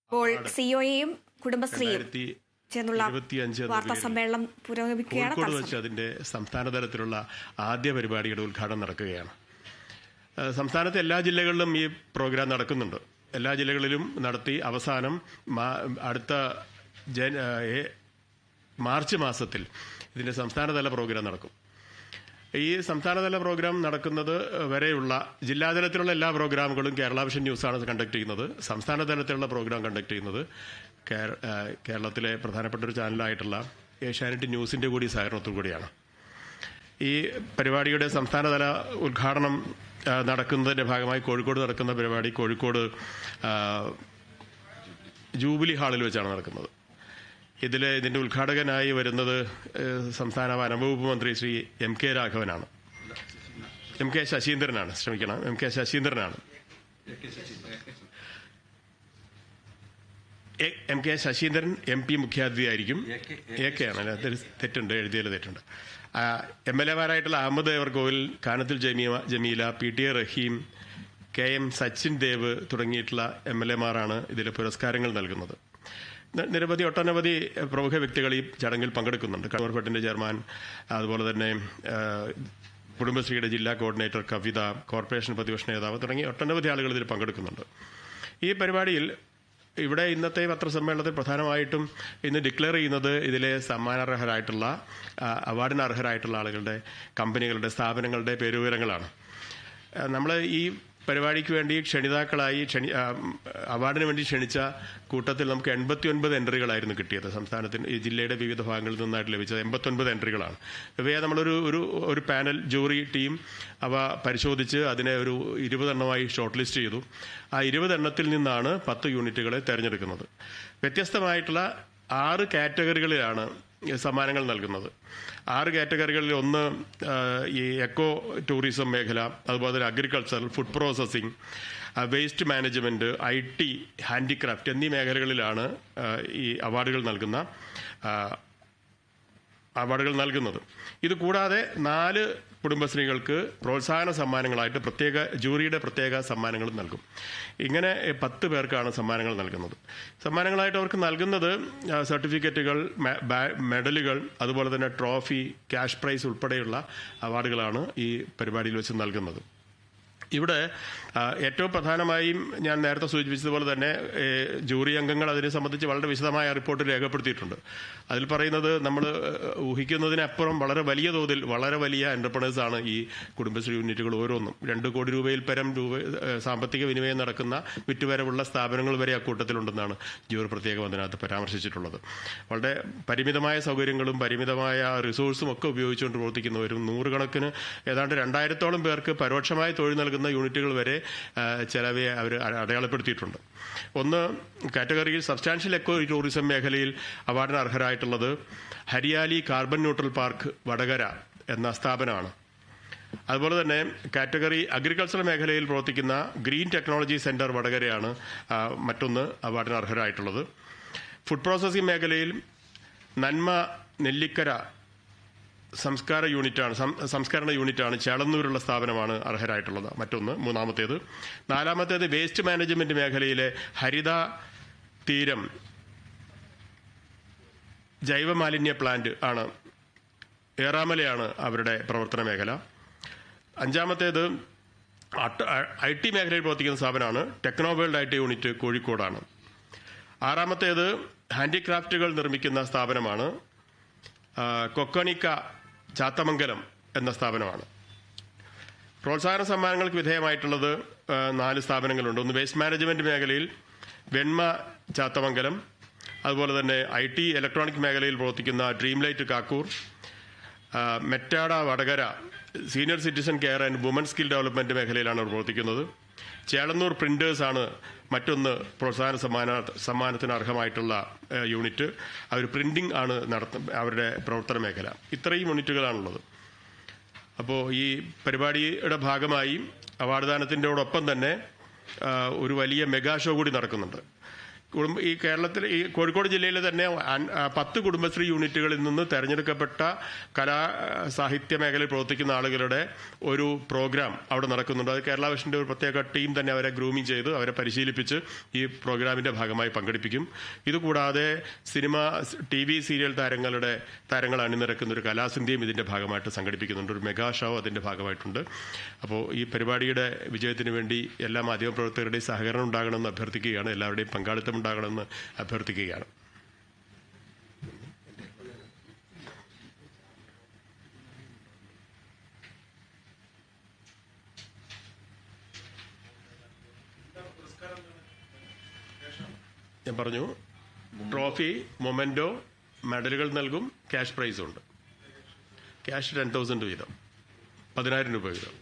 ഇപ്പോൾ സിഒയും കുടുംബശ്രീയും ചേർന്നുള്ള വാർത്താ സമ്മേളനം പുരോഗമിക്കുകയാണ്. കോഴിക്കോട് വെച്ച് അതിന്റെ സംസ്ഥാന തലത്തിലുള്ള ആദ്യ പരിപാടിയുടെ ഉദ്ഘാടനം നടക്കുകയാണ്. സംസ്ഥാനത്തെ എല്ലാ ജില്ലകളിലും ഈ പ്രോഗ്രാം നടക്കുന്നുണ്ട്. എല്ലാ ജില്ലകളിലും നടത്തി അവസാനം അടുത്ത മാർച്ച് മാസത്തിൽ ഇതിന്റെ സംസ്ഥാനതല പ്രോഗ്രാം നടക്കും. ഈ സംസ്ഥാനതല പ്രോഗ്രാം നടക്കുന്നത് വരെയുള്ള ജില്ലാതലത്തിലുള്ള എല്ലാ പ്രോഗ്രാമുകളും കേരള വിഷൻ ന്യൂസാണ് കണ്ടക്ട് ചെയ്യുന്നത്. സംസ്ഥാന തലത്തിലുള്ള പ്രോഗ്രാം കണ്ടക്ട് ചെയ്യുന്നത് കേരളത്തിലെ പ്രധാനപ്പെട്ട ഒരു ചാനലായിട്ടുള്ള ഏഷ്യാനെറ്റ് ന്യൂസിന്റെ കൂടി സഹകരണത്തോടു കൂടിയാണ്. ഈ പരിപാടിയുടെ സംസ്ഥാനതല ഉദ്ഘാടനം നടക്കുന്നതിന്റെ ഭാഗമായി കോഴിക്കോട് നടക്കുന്ന പരിപാടി കോഴിക്കോട് ജൂബിലി ഹാളിൽ വെച്ചാണ് നടക്കുന്നത്. ഇതിന്റെ ഉദ്ഘാടകനായി വരുന്നത് സംസ്ഥാന വനംവകുപ്പ് മന്ത്രി ശ്രീ എം കെ രാഘവനാണ്. എം കെ ശശീന്ദ്രനാണ്. എം കെ ശശീന്ദ്രൻ MP മുഖ്യാതിഥിയായിരിക്കും. AK ആണ്, തെറ്റുണ്ട്, എഴുതിയതിൽ തെറ്റുണ്ട്. MLA-മാരായിട്ടുള്ള അഹമ്മദ് ഏവർകോവിൽ, കാനത്തിൽ ജമീല, PTA റഹീം, KM സച്ചിൻ ദേവ് തുടങ്ങിയിട്ടുള്ള MLA-മാരാണ് ഇതിലെ പുരസ്കാരങ്ങൾ നൽകുന്നത്. ഒട്ടനവധി പ്രമുഖ വ്യക്തികൾ ഈ ചടങ്ങിൽ പങ്കെടുക്കുന്നുണ്ട്. കണ്ണൂർ ഫെഡിന്റെ ചെയർമാൻ, അതുപോലെ തന്നെ കുടുംബശ്രീയുടെ ജില്ലാ കോർഡിനേറ്റർ കവിത, കോർപ്പറേഷൻ പ്രതിപക്ഷ നേതാവ് തുടങ്ങി ഒട്ടനവധി ആളുകൾ ഇതിൽ പങ്കെടുക്കുന്നുണ്ട്. ഈ പരിപാടിയിൽ ഇവിടെ ഇന്നത്തെ പത്രസമ്മേളനത്തിൽ പ്രധാനമായിട്ടും ഇന്ന് ഡിക്ലെയർ ചെയ്യുന്നത് ഇതിലെ സമ്മാനാർഹരായിട്ടുള്ള അവാർഡിന് അർഹരായിട്ടുള്ള ആളുകളുടെ, കമ്പനികളുടെ, സ്ഥാപനങ്ങളുടെ പേരുവിവരങ്ങളാണ്. നമ്മൾ ഈ പരിപാടിക്ക് വേണ്ടി ക്ഷണിതാക്കളായി അവാർഡിന് വേണ്ടി ക്ഷണിച്ച കൂട്ടത്തിൽ നമുക്ക് 89 എൻട്രികളായിരുന്നു കിട്ടിയത്. സംസ്ഥാനത്തിന് ഈ ജില്ലയുടെ വിവിധ ഭാഗങ്ങളിൽ നിന്നായിട്ട് ലഭിച്ചത് 89 എൻട്രികളാണ്. ഇവയെ നമ്മളൊരു ഒരു പാനൽ ജൂറി ടീം അവ പരിശോധിച്ച് അതിനെ ഒരു 20 എണ്ണമായി ഷോർട്ട് ലിസ്റ്റ് ചെയ്തു. ആ 20 എണ്ണത്തിൽ നിന്നാണ് 10 യൂണിറ്റുകളെ തിരഞ്ഞെടുക്കുന്നത്. വ്യത്യസ്തമായിട്ടുള്ള 6 കാറ്റഗറികളിലാണ് സമ്മാനങ്ങൾ നൽകുന്നത്. 6 കാറ്റഗറികളിൽ ഒന്ന് ഈ എക്കോ ടൂറിസം മേഖല, അതുപോലെ തന്നെ agriculture, food processing, waste management, IT, handicraft എന്നീ മേഖലകളിലാണ് ഈ അവാർഡുകൾ നൽകുന്നത്. ഇത് കൂടാതെ 4 കുടുംബശ്രീകൾക്ക് പ്രോത്സാഹന സമ്മാനങ്ങളായിട്ട് ജൂറിയുടെ പ്രത്യേക സമ്മാനങ്ങളും നൽകും. ഇങ്ങനെ 10 പേർക്കാണ് സമ്മാനങ്ങൾ നൽകുന്നത്. സമ്മാനങ്ങളായിട്ട് അവർക്ക് നൽകുന്നത് സർട്ടിഫിക്കറ്റുകൾ, മെഡലുകൾ, അതുപോലെ തന്നെ ട്രോഫി, ക്യാഷ് പ്രൈസ് ഉൾപ്പെടെയുള്ള അവാർഡുകളാണ് ഈ പരിപാടിയിൽ വെച്ച് നൽകുന്നത്. ഇവിടെ ഏറ്റവും പ്രധാനമായും ഞാൻ നേരത്തെ സൂചിപ്പിച്ചതുപോലെ തന്നെ ജൂറി അംഗങ്ങൾ അതിനെ സംബന്ധിച്ച് വളരെ വിശദമായ റിപ്പോർട്ട് രേഖപ്പെടുത്തിയിട്ടുണ്ട്. അതിൽ പറയുന്നത് നമ്മൾ ഊഹിക്കുന്നതിനപ്പുറം വളരെ വലിയ തോതിൽ വളരെ വലിയ എന്റർപ്രണേഴ്സാണ് ഈ കുടുംബശ്രീ യൂണിറ്റുകൾ ഓരോന്നും. 2 കോടി രൂപയിൽ പരം സാമ്പത്തിക വിനിമയം നടക്കുന്ന വിറ്റുവരവുള്ള സ്ഥാപനങ്ങൾ വരെ അക്കൂട്ടത്തിലുണ്ടെന്നാണ് ജൂറി പ്രത്യേകം അതിനകത്ത് പരാമർശിച്ചിട്ടുള്ളത്. വളരെ പരിമിതമായ സൗകര്യങ്ങളും പരിമിതമായ റിസോഴ്സും ഒക്കെ ഉപയോഗിച്ചുകൊണ്ട് പ്രവർത്തിക്കുന്നവരും നൂറുകണക്കിന് ഏതാണ്ട് 2000-ഓളം പേർക്ക് പരോക്ഷമായി തൊഴിൽ നൽകുന്ന യൂണിറ്റുകൾ വരെ ചെലവെ അവർ അടയാളപ്പെടുത്തിയിട്ടുണ്ട്. ഒന്ന് കാറ്റഗറിയിൽ സബ്സ്റ്റാൻഷ്യൽ എക്കോ ടൂറിസം മേഖലയിൽ അവാർഡിന് അർഹരായിട്ടുള്ളത് Hariyali carbon neutral park Vadakara എന്ന സ്ഥാപനമാണ്. അതുപോലെ തന്നെ കാറ്റഗറി അഗ്രികൾച്ചർ മേഖലയിൽ പ്രവർത്തിക്കുന്ന ഗ്രീൻ ടെക്നോളജി സെന്റർ വടകരയാണ് മറ്റൊന്ന് അവാർഡിന് അർഹരായിട്ടുള്ളത്. ഫുഡ് പ്രോസസ്സിംഗ് മേഖലയിൽ നന്മ നെല്ലിക്കര സംസ്കരണ യൂണിറ്റാണ് ചേളന്നൂരുള്ള സ്ഥാപനമാണ് അർഹരായിട്ടുള്ളത്. മൂന്നാമത്തേത്. 4-മത്തേത് വേസ്റ്റ് മാനേജ്മെന്റ് മേഖലയിലെ ഹരിത തീരം ജൈവമാലിന്യ പ്ലാന്റ് ആണ്, ഏറാമലയാണ് അവരുടെ പ്രവർത്തന മേഖല. 5-മത്തേത് IT മേഖലയിൽ പ്രവർത്തിക്കുന്ന സ്ഥാപനമാണ് ടെക്നോവേൾഡ് IT യൂണിറ്റ് കോഴിക്കോടാണ്. 6-മത്തേത് ഹാൻഡിക്രാഫ്റ്റുകൾ നിർമ്മിക്കുന്ന സ്ഥാപനമാണ് കൊക്കണിക്ക ചാത്തമംഗലം എന്ന സ്ഥാപനമാണ്. പ്രോത്സാഹന സമ്മാനങ്ങൾക്ക് വിധേയമായിട്ടുള്ളത് 4 സ്ഥാപനങ്ങളുണ്ട്. ഒന്ന് വേസ്റ്റ് മാനേജ്മെന്റ് മേഖലയിൽ വെൺമ ചാത്തമംഗലം, അതുപോലെ തന്നെ IT ഇലക്ട്രോണിക് മേഖലയിൽ പ്രവർത്തിക്കുന്ന ഡ്രീം ലൈറ്റ് കാക്കൂർ, മെറ്റാഡ Vatakara senior citizen care and woman skill development മേഖലയിലാണ് അവർ പ്രവർത്തിക്കുന്നത്. ചേളന്നൂർ പ്രിന്റേഴ്സ് ആണ് മറ്റൊന്ന് പ്രോത്സാഹന സമ്മാനത്തിന് അർഹമായിട്ടുള്ള യൂണിറ്റ്. അവർ പ്രിന്റിംഗ് ആണ് അവരുടെ പ്രവർത്തന മേഖല. ഇത്രയും യൂണിറ്റുകളാണുള്ളത്. അപ്പോൾ ഈ പരിപാടിയുടെ ഭാഗമായി അവാർഡ് ദാനത്തിൻ്റെയോടൊപ്പം തന്നെ ഒരു വലിയ മെഗാ ഷോ കൂടി നടക്കുന്നുണ്ട്. ഈ കേരളത്തിൽ ഈ കോഴിക്കോട് ജില്ലയിൽ തന്നെ 10 കുടുംബശ്രീ യൂണിറ്റുകളിൽ നിന്ന് തെരഞ്ഞെടുക്കപ്പെട്ട കലാ സാഹിത്യ മേഖലയിൽ പ്രവർത്തിക്കുന്ന ആളുകളുടെ ഒരു പ്രോഗ്രാം അവിടെ നടക്കുന്നുണ്ട്. അത് കേരള വിഷന്റെ ഒരു പ്രത്യേക ടീം തന്നെ അവരെ ഗ്രൂമിങ് ചെയ്ത് അവരെ പരിശീലിപ്പിച്ച് ഈ പ്രോഗ്രാമിന്റെ ഭാഗമായി പങ്കെടുപ്പിക്കും. ഇതുകൂടാതെ സിനിമ, TV സീരിയൽ താരങ്ങൾ അണിനിരക്കുന്ന ഒരു കലാസന്ധ്യയും ഇതിന്റെ ഭാഗമായിട്ട് സംഘടിപ്പിക്കുന്നുണ്ട്. ഒരു മെഗാ ഷോ അതിന്റെ ഭാഗമായിട്ടുണ്ട്. അപ്പോൾ ഈ പരിപാടിയുടെ വിജയത്തിന് വേണ്ടി എല്ലാ മാധ്യമപ്രവർത്തകരുടെയും സഹകരണം ഉണ്ടാകണമെന്ന് അഭ്യർത്ഥിക്കുകയാണ്. എല്ലാവരുടെയും പങ്കാളിത്തം ഉണ്ടാകണമെന്ന് അഭ്യർത്ഥിക്കുകയാണ്. ഞാൻ പറഞ്ഞു, ട്രോഫി, മൊമെന്റോ, മെഡലുകൾ നൽകും, ക്യാഷ് പ്രൈസും ഉണ്ട്. ക്യാഷ് 10,000 വീതം, 10,000 രൂപ വീതം.